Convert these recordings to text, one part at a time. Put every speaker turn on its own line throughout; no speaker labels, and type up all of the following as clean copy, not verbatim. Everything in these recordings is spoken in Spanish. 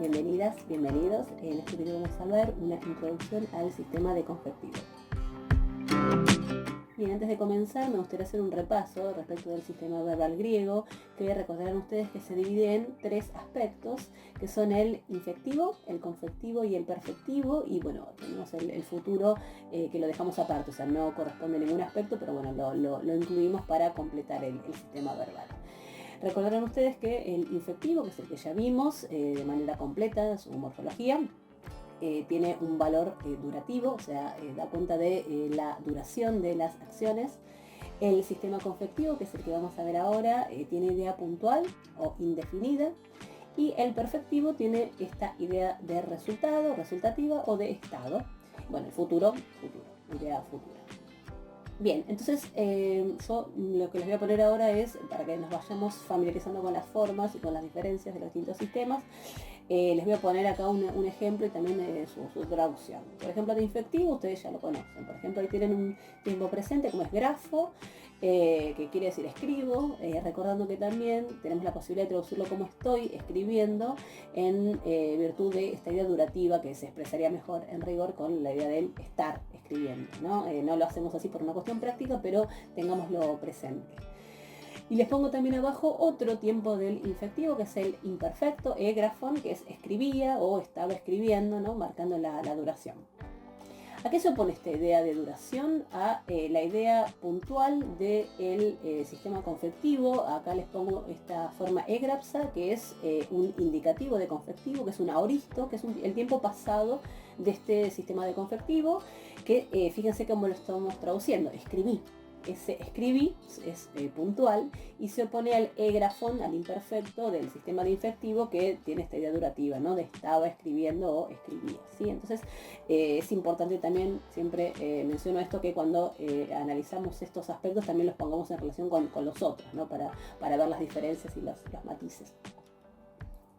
bienvenidas, bienvenidos. En este video vamos a ver una introducción al sistema de confectivo. Bien, antes de comenzar me gustaría hacer un repaso respecto del sistema verbal griego, que recordarán ustedes que se divide en tres aspectos, que son el infectivo, el confectivo y el perfectivo, y bueno, tenemos el futuro que lo dejamos aparte, o sea, no corresponde a ningún aspecto, pero bueno, lo incluimos para completar el sistema verbal. Recordarán ustedes que el infectivo, que es el que ya vimos de manera completa, su morfología, tiene un valor durativo, o sea, da cuenta de la duración de las acciones. El sistema confectivo, que es el que vamos a ver ahora, tiene idea puntual o indefinida. Y el perfectivo tiene esta idea de resultado, resultativa o de estado. Bueno, el futuro, idea futura. Bien, entonces yo lo que les voy a poner ahora es, para que nos vayamos familiarizando con las formas y con las diferencias de los distintos sistemas, les voy a poner acá un ejemplo y también su traducción. Por ejemplo, de infectivo ustedes ya lo conocen. Por ejemplo, ahí tienen un tiempo presente como es grafo, que quiere decir escribo, recordando que también tenemos la posibilidad de traducirlo como estoy escribiendo en virtud de esta idea durativa que se expresaría mejor en rigor con la idea del estar escribiendo, ¿no? No lo hacemos así por una cuestión práctica, pero tengámoslo presente. Y les pongo también abajo otro tiempo del infectivo, que es el imperfecto, grafon, que es escribía o estaba escribiendo, ¿no? Marcando la duración. ¿A qué se opone esta idea de duración? A la idea puntual del sistema confectivo. Acá les pongo esta forma egrapsa, que es un indicativo de confectivo, que es un aoristo, que es el tiempo pasado de este sistema de confectivo, que fíjense cómo lo estamos traduciendo, escribí. Ese escribí es puntual y se opone al grafón, al imperfecto del sistema de infectivo, que tiene esta idea durativa, ¿no? De estaba escribiendo o escribía, ¿sí? Entonces es importante también, siempre menciono esto, que cuando analizamos estos aspectos también los pongamos en relación con los otros, ¿no? Para ver las diferencias y los matices.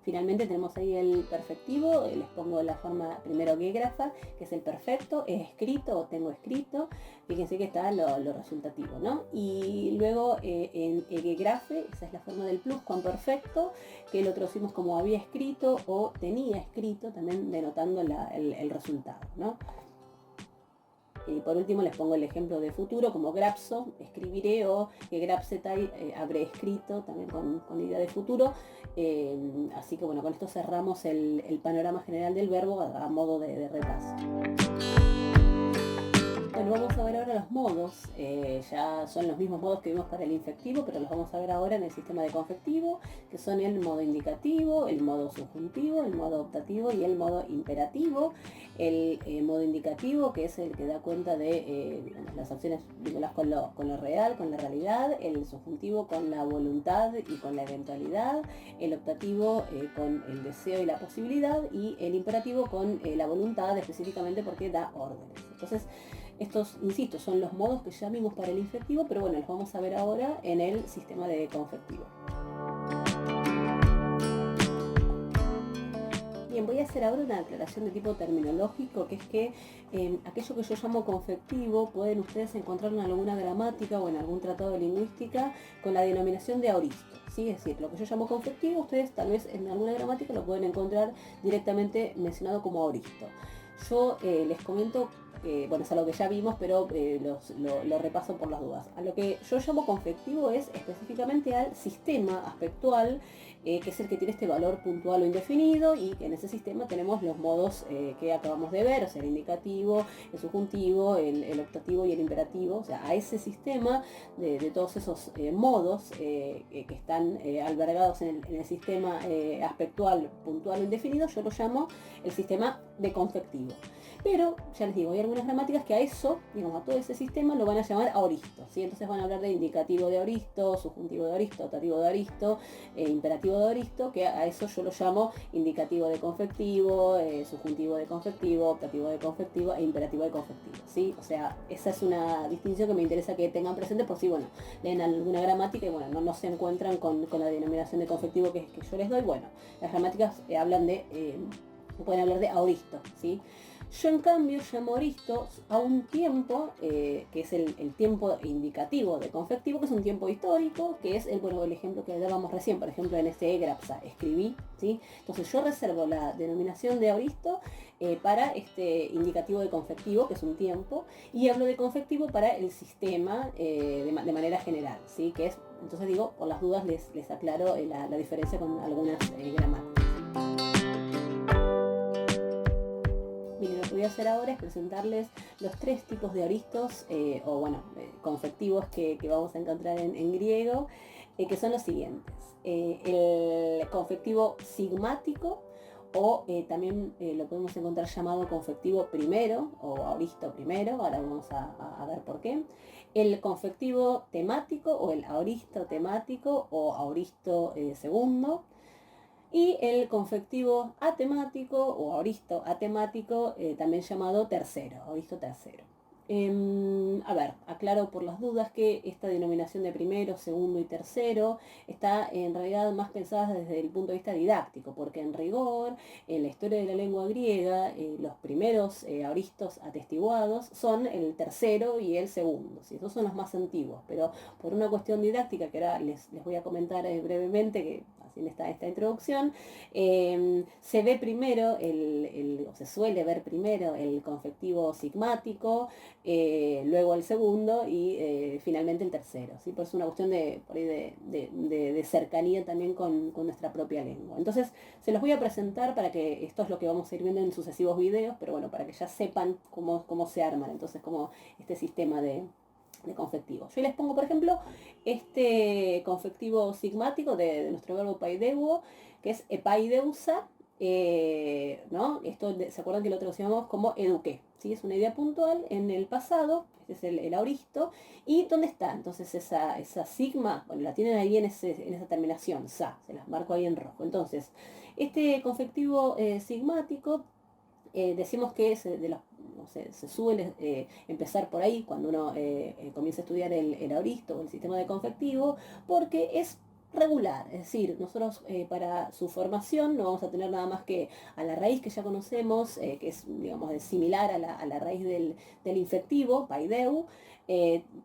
Finalmente tenemos ahí el perfectivo, les pongo la forma primero guégrafa, que es el perfecto, es escrito o tengo escrito, fíjense que está lo resultativo, ¿no? Y luego en egegrafe, esa es la forma del pluscuamperfecto, que lo traducimos como había escrito o tenía escrito, también denotando el resultado, ¿no? Y por último les pongo el ejemplo de futuro como grapso, escribiré, o grapsetai, habré escrito, también con idea de futuro. Así que bueno, con esto cerramos el panorama general del verbo a modo de repaso. Bueno, vamos a ver ahora los modos. Ya son los mismos modos que vimos para el infectivo, pero los vamos a ver ahora en el sistema de confectivo, que son el modo indicativo, el modo subjuntivo, el modo optativo y el modo imperativo. El modo indicativo, que es el que da cuenta de digamos, las acciones vinculadas con lo real, con la realidad. El subjuntivo con la voluntad y con la eventualidad. El optativo con el deseo y la posibilidad. Y el imperativo con la voluntad, específicamente porque da órdenes. Entonces, estos, insisto, son los modos que ya vimos para el infectivo, pero bueno, los vamos a ver ahora en el sistema de confectivo. Bien, voy a hacer ahora una aclaración de tipo terminológico, que es que aquello que yo llamo confectivo pueden ustedes encontrar en alguna gramática o en algún tratado de lingüística con la denominación de aoristo, ¿sí? Es decir, lo que yo llamo confectivo, ustedes tal vez en alguna gramática lo pueden encontrar directamente mencionado como aoristo. Yo les comento, bueno, es algo que ya vimos, pero lo repaso por las dudas. A lo que yo llamo confectivo es específicamente al sistema aspectual, que es el que tiene este valor puntual o indefinido, y que en ese sistema tenemos los modos que acabamos de ver, o sea, el indicativo, el subjuntivo, el optativo y el imperativo. O sea, a ese sistema de todos esos modos que están albergados en el sistema aspectual puntual o indefinido, yo lo llamo el sistema de confectivo. Pero, ya les digo, hay algunas gramáticas que a eso, digamos, a todo ese sistema lo van a llamar aoristo, ¿sí? Entonces van a hablar de indicativo de aoristo, subjuntivo de aoristo, optativo de aoristo, imperativo de aoristo, que a eso yo lo llamo indicativo de confectivo, subjuntivo de confectivo, optativo de confectivo e imperativo de confectivo, ¿sí? O sea, esa es una distinción que me interesa que tengan presente por si, bueno, leen alguna gramática y, bueno, no se encuentran con la denominación de confectivo que yo les doy. Bueno, las gramáticas hablan de... pueden hablar de aoristo, ¿sí? Yo en cambio llamo auristo a un tiempo, que es el tiempo indicativo de confectivo, que es un tiempo histórico, que es el ejemplo que dábamos recién, por ejemplo en este egrapsa, escribí, ¿sí? Entonces yo reservo la denominación de auristo para este indicativo de confectivo, que es un tiempo, y hablo de confectivo para el sistema de manera general, ¿sí? Que es, entonces digo, por las dudas les aclaro la diferencia con algunas gramáticas. Bien, lo que voy a hacer ahora es presentarles los tres tipos de auristos, confectivos que vamos a encontrar en griego, que son los siguientes. El confectivo sigmático, o también lo podemos encontrar llamado confectivo primero, o auristo primero, ahora vamos a ver por qué. El confectivo temático, o el auristo temático, o auristo segundo. Y el confectivo atemático o auristo atemático, también llamado tercero, auristo tercero. A ver, aclaro por las dudas que esta denominación de primero, segundo y tercero está en realidad más pensada desde el punto de vista didáctico, porque en rigor, en la historia de la lengua griega, los primeros auristos atestiguados son el tercero y el segundo, ¿sí? Esos son los más antiguos, pero por una cuestión didáctica que ahora les voy a comentar brevemente, que en esta introducción, se ve primero, o se suele ver primero el confectivo sigmático, luego el segundo y finalmente el tercero, ¿sí? Por eso es una cuestión de cercanía también con nuestra propia lengua. Entonces se los voy a presentar para que esto es lo que vamos a ir viendo en sucesivos videos, pero bueno, para que ya sepan cómo se arman, entonces como este sistema de confectivo. Yo les pongo, por ejemplo, este confectivo sigmático de nuestro verbo paideuo, que es epaideusa, ¿no? Esto, ¿se acuerdan que lo traducíamos como eduqué? ¿Sí? Es una idea puntual en el pasado, este es el auristo. ¿Y dónde está? Entonces esa sigma, bueno, la tienen ahí en esa terminación, sa, se las marco ahí en rojo. Entonces, este confectivo sigmático, decimos que es de los, no sé, se suele empezar por ahí cuando uno comienza a estudiar el auristo o el sistema de confectivo, porque es regular, es decir, nosotros para su formación no vamos a tener nada más que a la raíz que ya conocemos, que es, digamos, similar a la raíz del infectivo, paideu.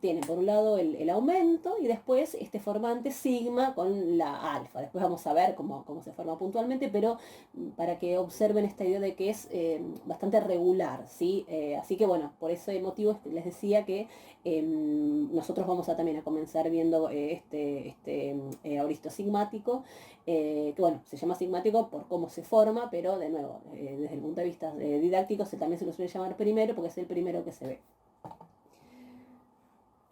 Tiene por un lado el aumento y después este formante sigma con la alfa. Después vamos a ver cómo se forma puntualmente, pero para que observen esta idea de que es bastante regular, ¿sí? Así que bueno, por ese motivo les decía que nosotros vamos a también a comenzar viendo auristo sigmático, que bueno, se llama sigmático por cómo se forma, pero de nuevo, desde el punto de vista didáctico también se lo suele llamar primero porque es el primero que se ve.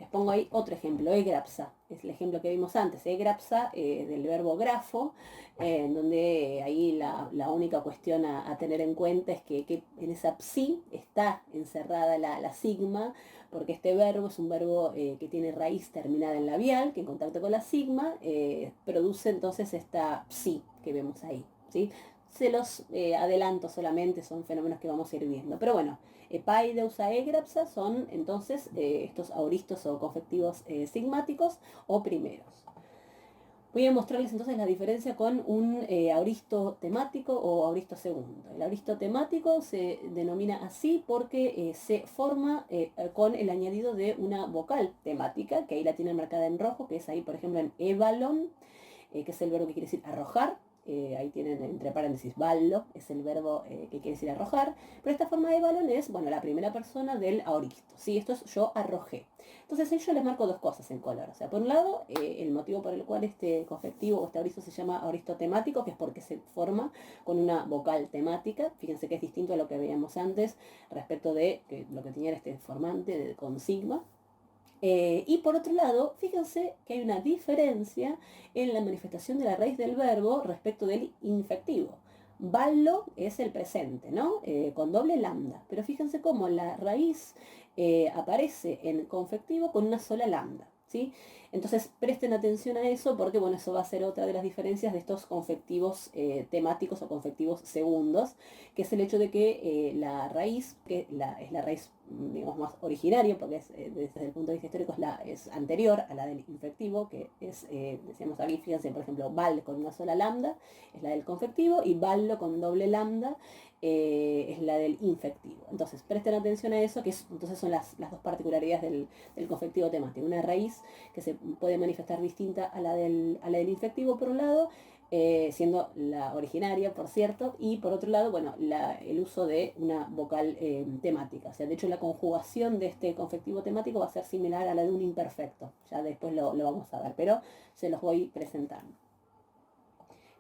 Les pongo ahí otro ejemplo, egrapsa, es el ejemplo que vimos antes, egrapsa del verbo grafo, donde ahí la única cuestión a tener en cuenta es que en esa psi está encerrada la sigma, porque este verbo es un verbo que tiene raíz terminada en labial, que en contacto con la sigma produce entonces esta psi que vemos ahí, ¿sí? Se los adelanto solamente, son fenómenos que vamos a ir viendo, pero bueno. Epaideusa egrapsa son entonces estos auristos o confectivos sigmáticos o primeros. Voy a mostrarles entonces la diferencia con un auristo temático o auristo segundo. El auristo temático se denomina así porque se forma con el añadido de una vocal temática, que ahí la tienen marcada en rojo, que es ahí por ejemplo en evalon, que es el verbo que quiere decir arrojar. Ahí tienen entre paréntesis ballo, es el verbo que quiere decir arrojar, pero esta forma de balón es, bueno, la primera persona del auristo, ¿sí? Esto es yo arrojé. Entonces ahí yo les marco dos cosas en color, o sea, por un lado, el motivo por el cual este confectivo o este auristo se llama auristo temático, que es porque se forma con una vocal temática, fíjense que es distinto a lo que veíamos antes respecto de lo que tenía este formante con sigma. Y por otro lado, fíjense que hay una diferencia en la manifestación de la raíz del verbo respecto del infectivo. Ballo es el presente, ¿no? Con doble lambda. Pero fíjense cómo la raíz aparece en confectivo con una sola lambda, ¿sí? Entonces presten atención a eso porque bueno, eso va a ser otra de las diferencias de estos confectivos temáticos o confectivos segundos, que es el hecho de que la raíz, que es la raíz digamos más originaria, porque es, desde el punto de vista histórico es anterior a la del infectivo, que es, decíamos aquí, fíjense, por ejemplo, val con una sola lambda es la del confectivo y vallo con doble lambda es la del infectivo. Entonces, presten atención a eso, que entonces son las dos particularidades del confectivo temático. Una raíz que se puede manifestar distinta a la del infectivo, por un lado, siendo la originaria, por cierto, y por otro lado, bueno, el uso de una vocal temática. O sea, de hecho, la conjugación de este confectivo temático va a ser similar a la de un imperfecto. Ya después lo vamos a ver, pero se los voy presentando.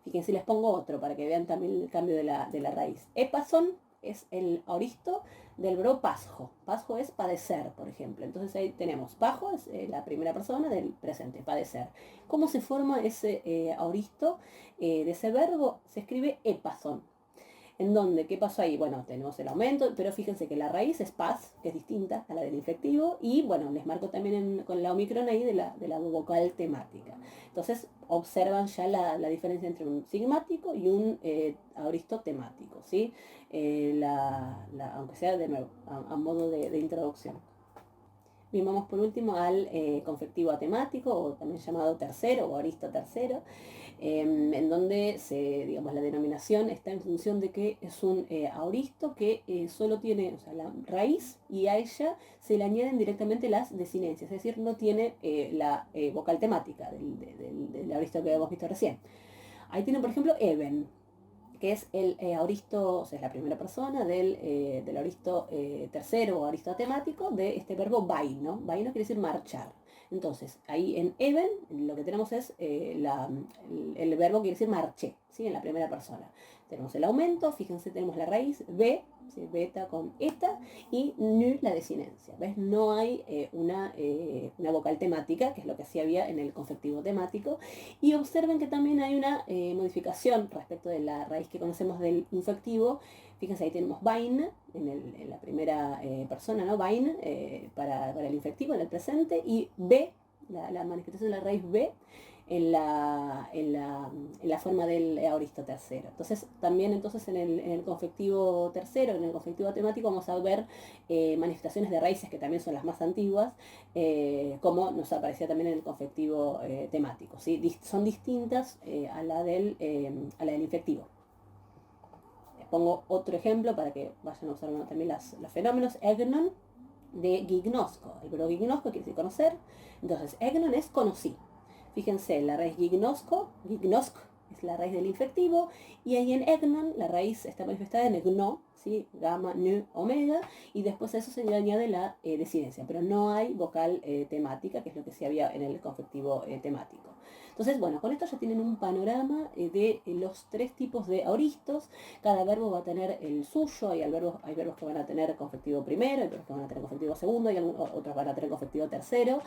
Fíjense, les pongo otro para que vean también el cambio de la raíz. Epason es el aoristo del verbo pasjo. Pasjo es padecer, por ejemplo. Entonces ahí tenemos pajo, es la primera persona del presente, padecer. ¿Cómo se forma ese aoristo de ese verbo? Se escribe epason. ¿En dónde? ¿Qué pasó ahí? Bueno, tenemos el aumento, pero fíjense que la raíz es paz, que es distinta a la del infectivo, y bueno, les marco también con la omicron ahí de la vocal temática. Entonces, observan ya la diferencia entre un sigmático y un aoristo temático, ¿sí? Aunque sea de nuevo, a modo de introducción. Bien, vamos por último al confectivo atemático, o también llamado tercero o aoristo tercero, en donde digamos, la denominación está en función de que es un aoristo que solo tiene, o sea, la raíz, y a ella se le añaden directamente las desinencias, es decir, no tiene la vocal temática del aoristo que habíamos visto recién. Ahí tienen, por ejemplo, even, que es el aoristo, o sea, es la primera persona del aoristo tercero o aoristo temático de este verbo vaino. Vaino quiere decir marchar. Entonces, ahí en even lo que tenemos es el verbo quiere decir marché, ¿sí? En la primera persona. Tenemos el aumento, fíjense, tenemos la raíz b, ¿sí? Beta con eta, y nu la desinencia. ¿Ves? No hay una vocal temática, que es lo que sí había en el confectivo temático. Y observen que también hay una modificación respecto de la raíz que conocemos del infectivo. Fíjense, ahí tenemos vain en la primera persona, ¿no? Vain para el infectivo en el presente, y b, la manifestación de la raíz b en la forma del aoristo tercero. Entonces, también en el confectivo tercero, en el confectivo temático, vamos a ver manifestaciones de raíces que también son las más antiguas, como nos aparecía también en el confectivo temático, ¿sí? Son distintas a la del infectivo. Les pongo otro ejemplo para que vayan observando también los fenómenos. Egnon de gignosco. El verbo gignosco quiere decir conocer. Entonces, egnon es conocí. Fíjense, la raíz gignosco es la raíz del infectivo, y ahí en egnon la raíz está manifestada en egno, ¿sí? Gamma, nu, omega, y después a eso se le añade la desinencia, pero no hay vocal temática, que es lo que sí había en el confectivo temático. Entonces, bueno, con esto ya tienen un panorama de los tres tipos de aoristos. Cada verbo va a tener el suyo, hay verbos que van a tener confectivo primero, hay verbos que van a tener confectivo segundo, y otros van a tener confectivo tercero.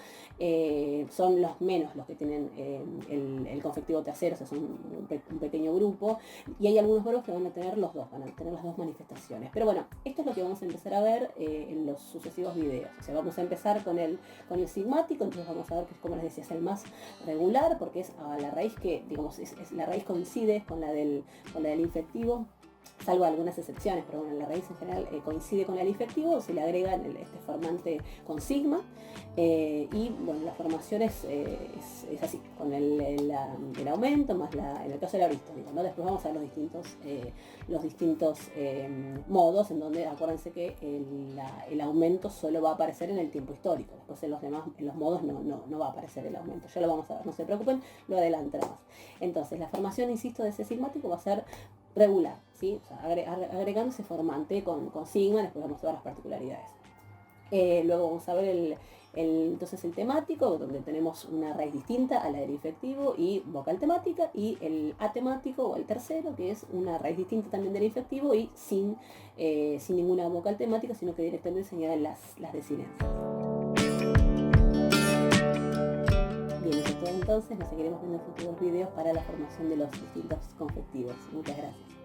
Son los menos los que tienen el confectivo tercero, o sea, son un pequeño grupo, y hay algunos verbos que van a tener los dos, van a tener las dos manifestaciones. Pero bueno, esto es lo que vamos a empezar a ver en los sucesivos videos. O sea, vamos a empezar con el sigmático, entonces vamos a ver que, como les decía, es el más regular, porque es a la raíz que, digamos, la raíz coincide con la del infectivo, salvo algunas excepciones, pero bueno, la raíz en general coincide con el infectivo, se le agrega este formante con sigma, y bueno, la formación es así, con el aumento más en el caso del aoristo, ¿no? Después vamos a ver los distintos modos, en donde acuérdense que el aumento solo va a aparecer en el tiempo histórico, después en los modos no va a aparecer el aumento, ya lo vamos a ver, no se preocupen, lo adelantamos. Entonces, la formación, insisto, de ese sigmático va a ser regular, ¿sí? O sea, agregando ese formante con sigma, después vamos a ver las particularidades. Luego vamos a ver entonces el temático, donde tenemos una raíz distinta a la del infectivo y vocal temática, y el atemático o el tercero, que es una raíz distinta también del infectivo y sin ninguna vocal temática, sino que directamente se añaden las desinencias. Bien, eso es todo entonces, nos seguiremos viendo en futuros videos para la formación de los distintos confectivos. Muchas gracias.